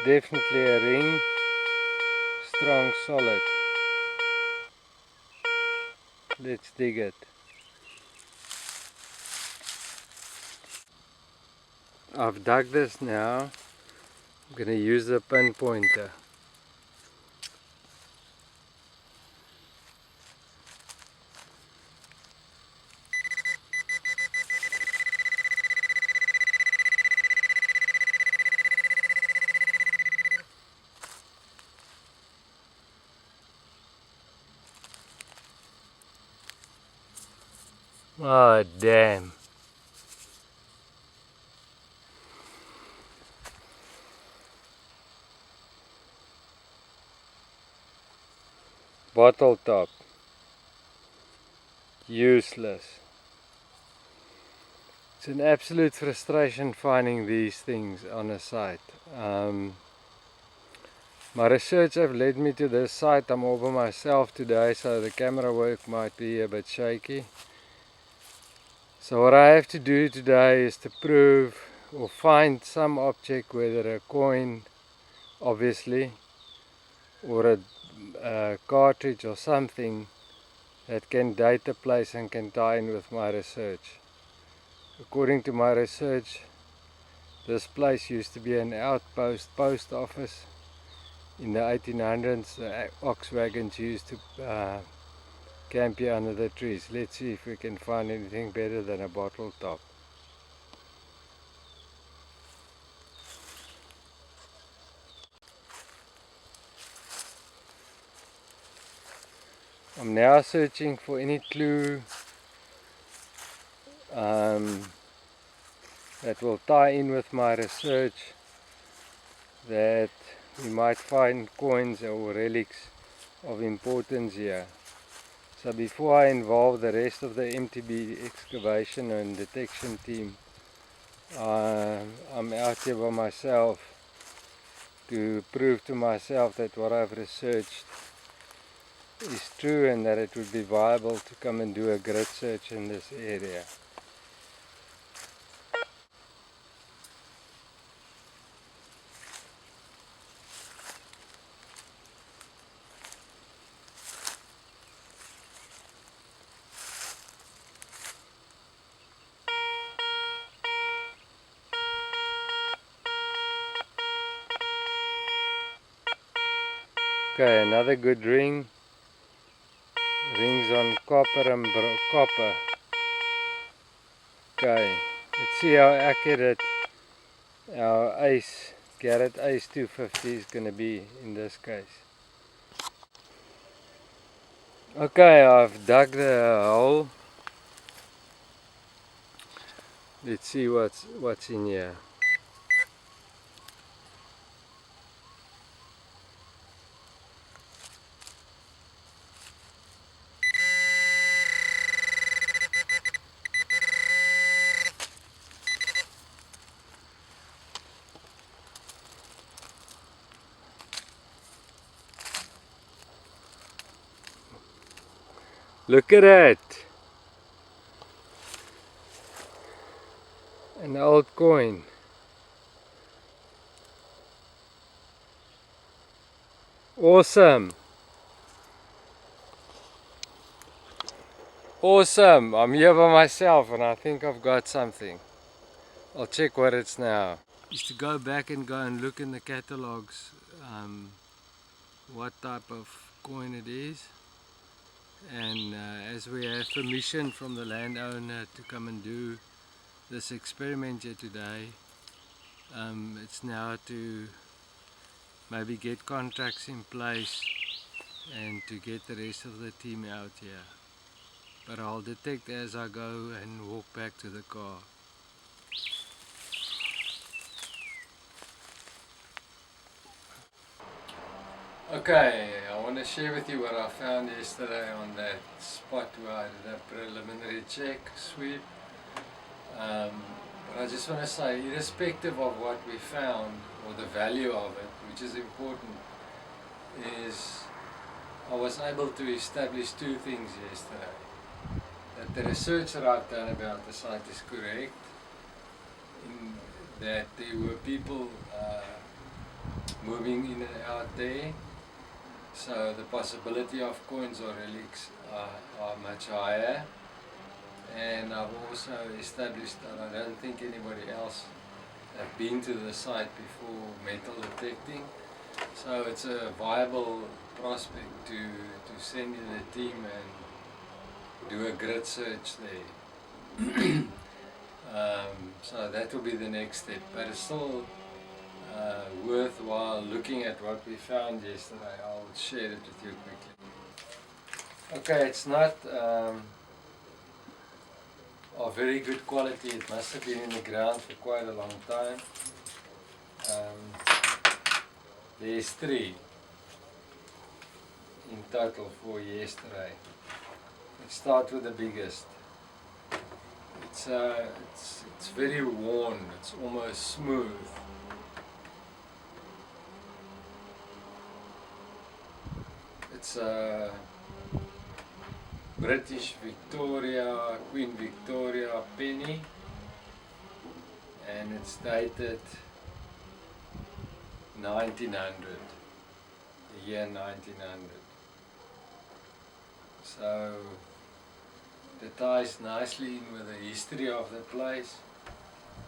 Definitely a ring, strong, solid. Let's dig it. I've dug this now. I'm going to use the pinpointer. Oh damn. Bottle top. Useless. It's an absolute frustration finding these things on a site. My research have led me to this site. I'm all by myself today, so the camera work might be a bit shaky. So what I have to do today is to prove or find some object, whether a coin obviously, or a cartridge or something that can date the place and can tie in with my research. According to my research, this place used to be an outpost post office. In the 1800s, the ox wagons used to camp here under the trees. Let's see if we can find anything better than a bottle top. I'm now searching for any clue that will tie in with my research, that we might find coins or relics of importance here. So before I involve the rest of the MTB excavation and detection team, I'm out here by myself to prove to myself that what I've researched is true and that it would be viable to come and do a grid search in this area. Okay, another good ring. Rings on copper and copper. Okay, let's see how accurate our Garrett Ace 250 is going to be in this case. Okay, I've dug the hole. Let's see what's in here. Look at that! An old coin. Awesome! Awesome! I'm here by myself and I think I've got something. I'll check what it's now. Is to go back and look in the catalogs what type of coin it is. And as we have permission from the landowner to come and do this experiment here today, it's now to maybe get contracts in place and to get the rest of the team out here. But I'll detect as I go and walk back to the car. Okay, I want to share with you what I found yesterday on that spot where I did a preliminary check sweep. But I just want to say, irrespective of what we found or the value of it, which is important, is I was able to establish two things yesterday. That the research that I've done about the site is correct, in that there were people moving in and out there. So the possibility of coins or relics are much higher. And I've also established that I don't think anybody else have been to the site before metal detecting. So it's a viable prospect to send in a team and do a grid search there. So that will be the next step, but it's still worthwhile looking at what we found yesterday. I'll share it with you quickly. Okay, it's not of very good quality. It must have been in the ground for quite a long time. There's 3 in total for yesterday. Let's start with the biggest. It's very worn. It's almost smooth. It's a British Victoria, Queen Victoria penny, and it's dated 1900, the year 1900. So it ties nicely in with the history of the place.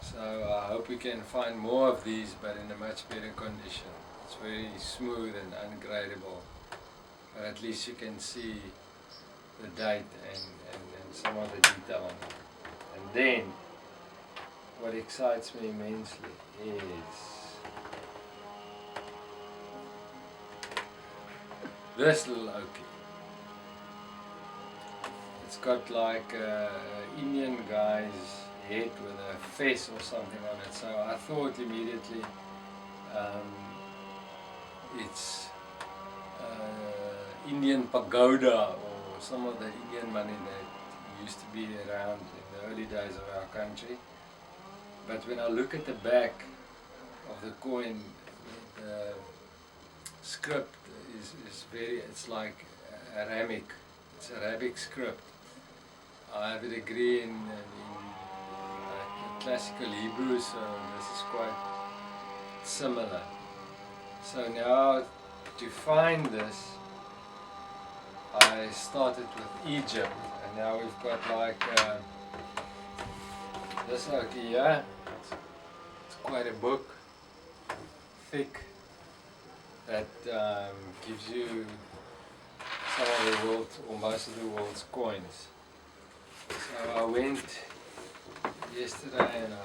So I hope we can find more of these, but in a much better condition. It's very smooth and ungradable, but at least you can see the date and some of the detail on it. And then what excites me immensely is this little oakie. It's got like an Indian guy's head with a face or something on it, so I thought immediately it's Indian pagoda or some of the Indian money that used to be around in the early days of our country. But when I look at the back of the coin, the script is very, it's like Aramic, it's Arabic script. I have a degree in classical Hebrew, so this is quite similar. So now to find this, I started with Egypt, and now we've got like this out here. It's quite a book, thick, that gives you some of the world's, or most of the world's coins. So I went yesterday and I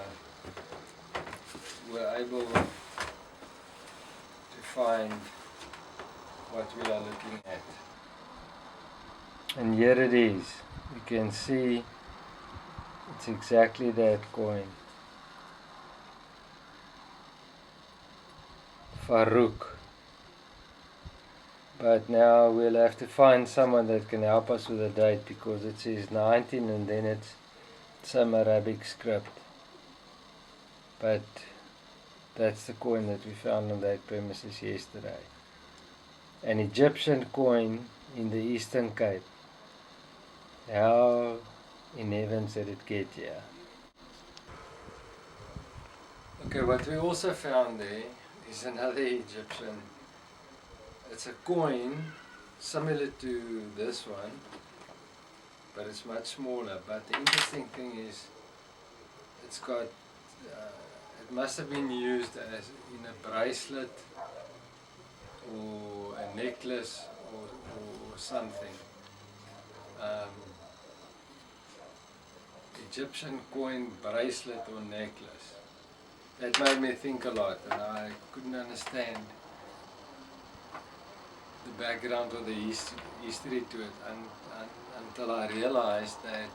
were able to find what we are looking at. And here it is. You can see it's exactly that coin. Farouk. But now we'll have to find someone that can help us with the date, because it says 19 and then it's some Arabic script. But that's the coin that we found on that premises yesterday. An Egyptian coin in the Eastern Cape. How in heavens did it get here? Okay, what we also found there is another Egyptian. It's a coin similar to this one, but it's much smaller. But the interesting thing is, it's got, it must have been used as in a bracelet or a necklace or something. Egyptian coin bracelet or necklace. That made me think a lot, and I couldn't understand the background or the history to it until I realized that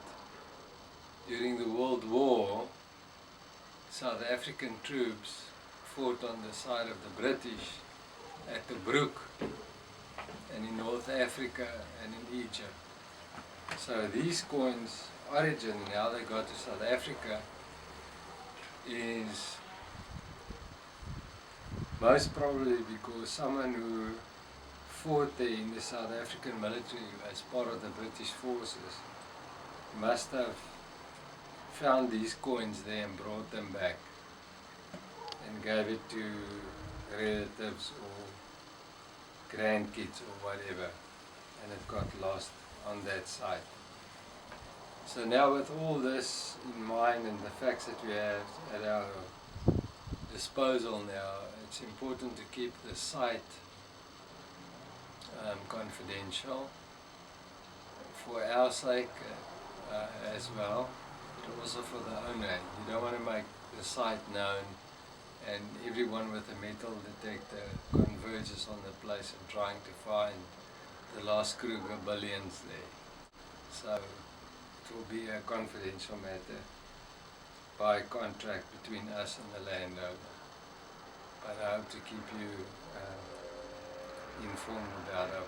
during the World War, South African troops fought on the side of the British at the Broek and in North Africa and in Egypt. So these coins' origin and how they got to South Africa is most probably because someone who fought there in the South African military as part of the British forces must have found these coins there and brought them back and gave it to relatives or grandkids or whatever, and it got lost on that site. So now with all this in mind and the facts that we have at our disposal now, it's important to keep the site confidential for our sake as well, but also for the owner. You don't want to make the site known and everyone with a metal detector converges on the place and trying to find the lost Kruger billions there. So it will be a confidential matter by contract between us and the landowner. But I hope to keep you informed about our